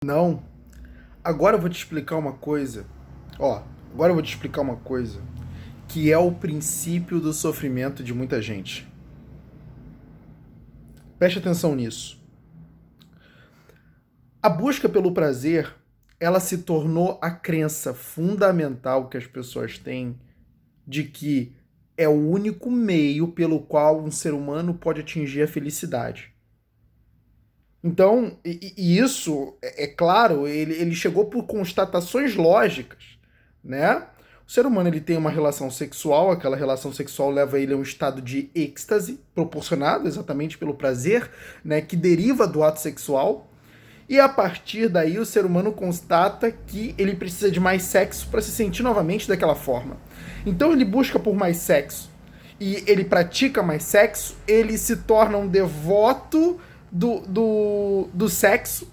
Não. Agora eu vou te explicar uma coisa. Agora eu vou te explicar uma coisa que é o princípio do sofrimento de muita gente. Preste atenção nisso. A busca pelo prazer, ela se tornou a crença fundamental que as pessoas têm de que é o único meio pelo qual um ser humano pode atingir a felicidade. Então, isso, é claro, ele chegou por constatações lógicas, né? O ser humano ele tem uma relação sexual, aquela relação sexual leva ele a um estado de êxtase, proporcionado exatamente pelo prazer, né, que deriva do ato sexual, e a partir daí o ser humano constata que ele precisa de mais sexo para se sentir novamente daquela forma. Então ele busca por mais sexo, e ele pratica mais sexo, ele se torna um devoto do sexo,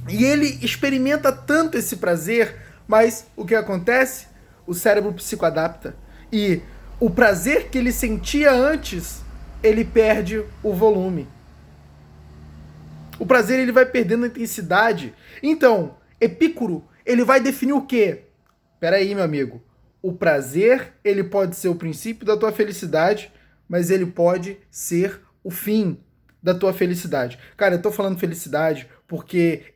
e ele experimenta tanto esse prazer, mas o que acontece? O cérebro psicoadapta. E o prazer que ele sentia antes, ele perde o volume. O prazer ele vai perdendo a intensidade. Então, Epicuro, ele vai definir o quê? Peraí, meu amigo. O prazer, ele pode ser o princípio da tua felicidade, mas ele pode ser o fim da tua felicidade. Cara, eu tô falando felicidade porque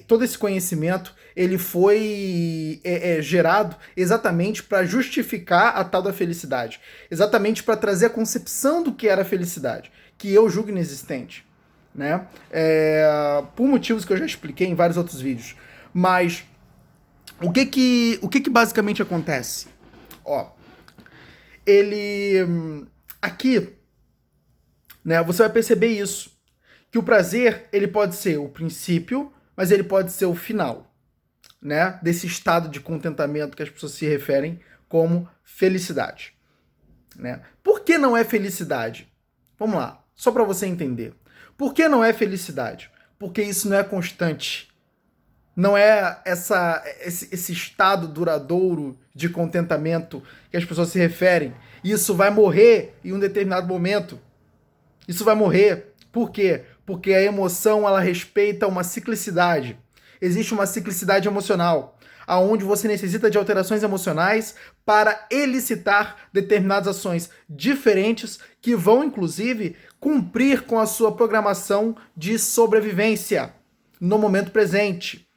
todo esse conhecimento ele foi gerado exatamente para justificar a tal da felicidade, exatamente para trazer a concepção do que era a felicidade, que eu julgo inexistente, né? Por motivos que eu já expliquei em vários outros vídeos. Mas o que basicamente acontece? Ó, ele aqui, né? Você vai perceber isso, que o prazer ele pode ser o princípio, mas ele pode ser o final, né? Desse estado de contentamento que as pessoas se referem como felicidade, né? Por que não é felicidade? Vamos lá, só para você entender. Por que não é felicidade? Porque isso não é constante. Não é esse estado duradouro de contentamento que as pessoas se referem. Isso vai morrer em um determinado momento. Isso vai morrer. Por quê? Porque a emoção ela respeita uma ciclicidade. Existe uma ciclicidade emocional, aonde você necessita de alterações emocionais para elicitar determinadas ações diferentes que vão, inclusive, cumprir com a sua programação de sobrevivência no momento presente.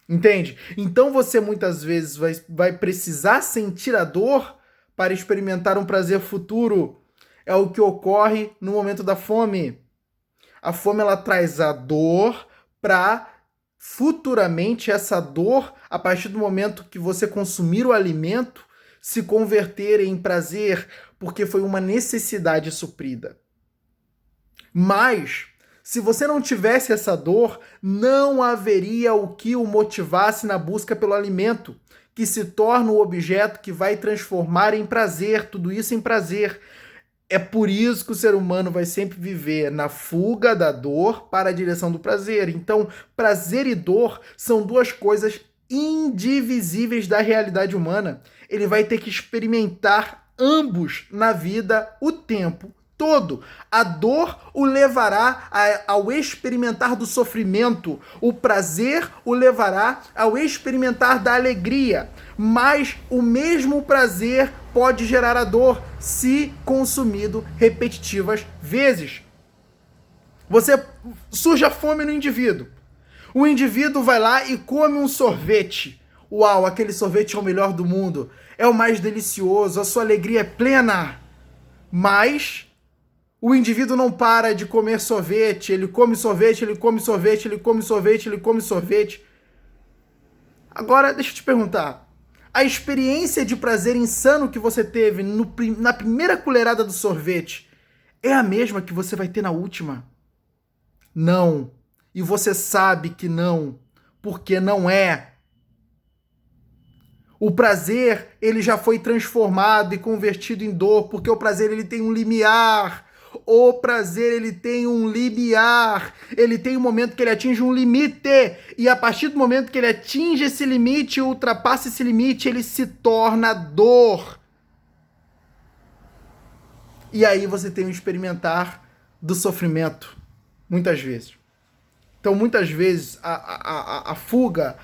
Entende? Então você muitas vezes vai precisar sentir a dor para experimentar um prazer futuro. É o que ocorre no momento da fome. A fome ela traz a dor para futuramente essa dor, a partir do momento que você consumir o alimento, se converter em prazer, porque foi uma necessidade suprida. Mas, se você não tivesse essa dor, não haveria o que o motivasse na busca pelo alimento, que se torna o objeto que vai transformar em prazer, tudo isso em prazer. É por isso que o ser humano vai sempre viver na fuga da dor para a direção do prazer. Então, prazer e dor são duas coisas indivisíveis da realidade humana. Ele vai ter que experimentar ambos na vida o tempo todo. A dor o levará ao experimentar do sofrimento, o prazer o levará ao experimentar da alegria, mas o mesmo prazer pode gerar a dor se consumido repetitivas vezes. Surge a fome no indivíduo. O indivíduo vai lá e come um sorvete. Uau, aquele sorvete é o melhor do mundo, é o mais delicioso, a sua alegria é plena. Mas o indivíduo não para de comer sorvete, ele come sorvete, ele come sorvete, ele come sorvete, ele come sorvete. Agora, deixa eu te perguntar, a experiência de prazer insano que você teve na primeira colherada do sorvete é a mesma que você vai ter na última? Não. E você sabe que não, porque não é. O prazer, ele já foi transformado e convertido em dor, porque o prazer ele tem um limiar. O prazer, ele tem um limiar. Ele tem um momento que ele atinge um limite. E a partir do momento que ele atinge esse limite, ultrapassa esse limite, ele se torna dor. E aí você tem o experimentar do sofrimento, muitas vezes. Então, muitas vezes, a fuga,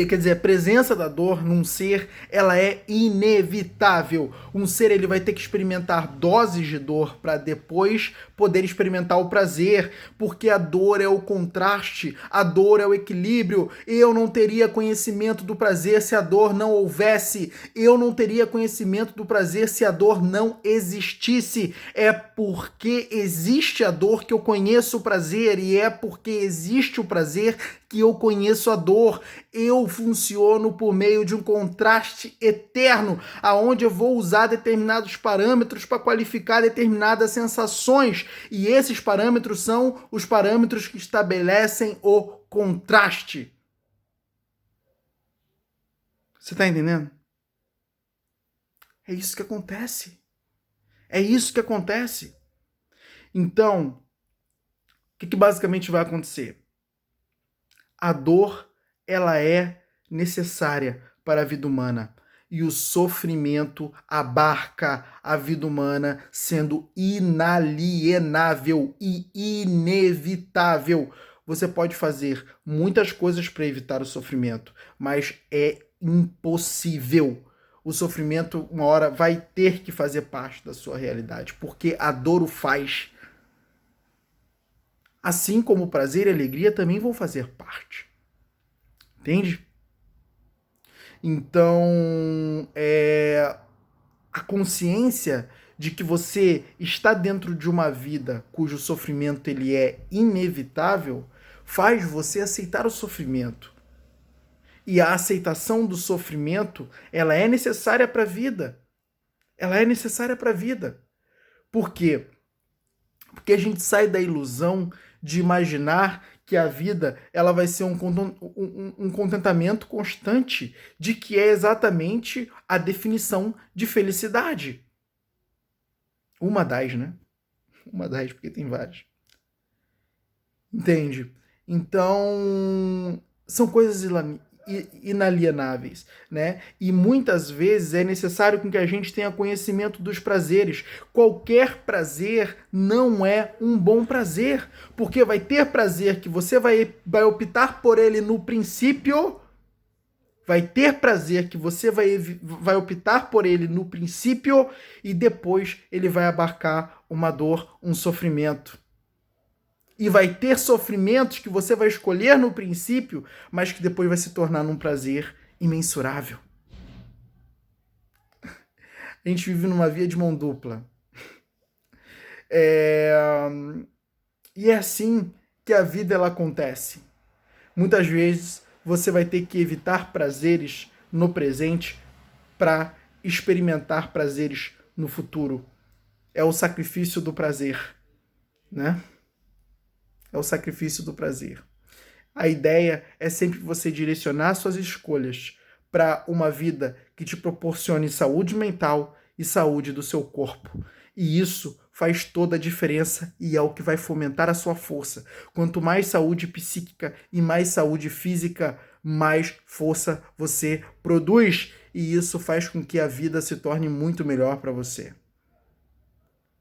quer dizer, a presença da dor num ser, ela é inevitável. Um ser, ele vai ter que experimentar doses de dor para depois poder experimentar o prazer, porque a dor é o contraste, a dor é o equilíbrio. Eu não teria conhecimento do prazer se a dor não houvesse. Eu não teria conhecimento do prazer se a dor não existisse. É porque existe a dor que eu conheço o prazer, e é porque existe o prazer que eu conheço a dor. Eu funciono por meio de um contraste eterno, aonde eu vou usar determinados parâmetros para qualificar determinadas sensações, e esses parâmetros são os parâmetros que estabelecem o contraste. Você está entendendo? É isso que acontece. É isso que acontece. Então, o que basicamente vai acontecer? A dor, ela é necessária para a vida humana. E o sofrimento abarca a vida humana, sendo inalienável e inevitável. Você pode fazer muitas coisas para evitar o sofrimento, mas é impossível. O sofrimento, uma hora, vai ter que fazer parte da sua realidade, porque a dor o faz. Assim como o prazer e a alegria também vão fazer parte. Entende? Então, a consciência de que você está dentro de uma vida cujo sofrimento ele é inevitável faz você aceitar o sofrimento. E a aceitação do sofrimento, ela é necessária para a vida. Ela é necessária para a vida. Por quê? Porque a gente sai da ilusão de imaginar que a vida ela vai ser um contentamento constante, de que é exatamente a definição de felicidade. Uma das, né? Uma das, porque tem várias. Entende? Então, são coisas inalienáveis, né? E muitas vezes é necessário que a gente tenha conhecimento dos prazeres. Qualquer prazer não é um bom prazer, porque vai ter prazer que você vai optar por ele no princípio, vai ter prazer que você vai optar por ele no princípio, e depois ele vai abarcar uma dor, um sofrimento. E vai ter sofrimentos que você vai escolher no princípio, mas que depois vai se tornar num prazer imensurável. A gente vive numa via de mão dupla. E é assim que a vida ela acontece. Muitas vezes você vai ter que evitar prazeres no presente para experimentar prazeres no futuro. É o sacrifício do prazer, né? É o sacrifício do prazer. A ideia é sempre você direcionar suas escolhas para uma vida que te proporcione saúde mental e saúde do seu corpo. E isso faz toda a diferença e é o que vai fomentar a sua força. Quanto mais saúde psíquica e mais saúde física, mais força você produz. E isso faz com que a vida se torne muito melhor para você.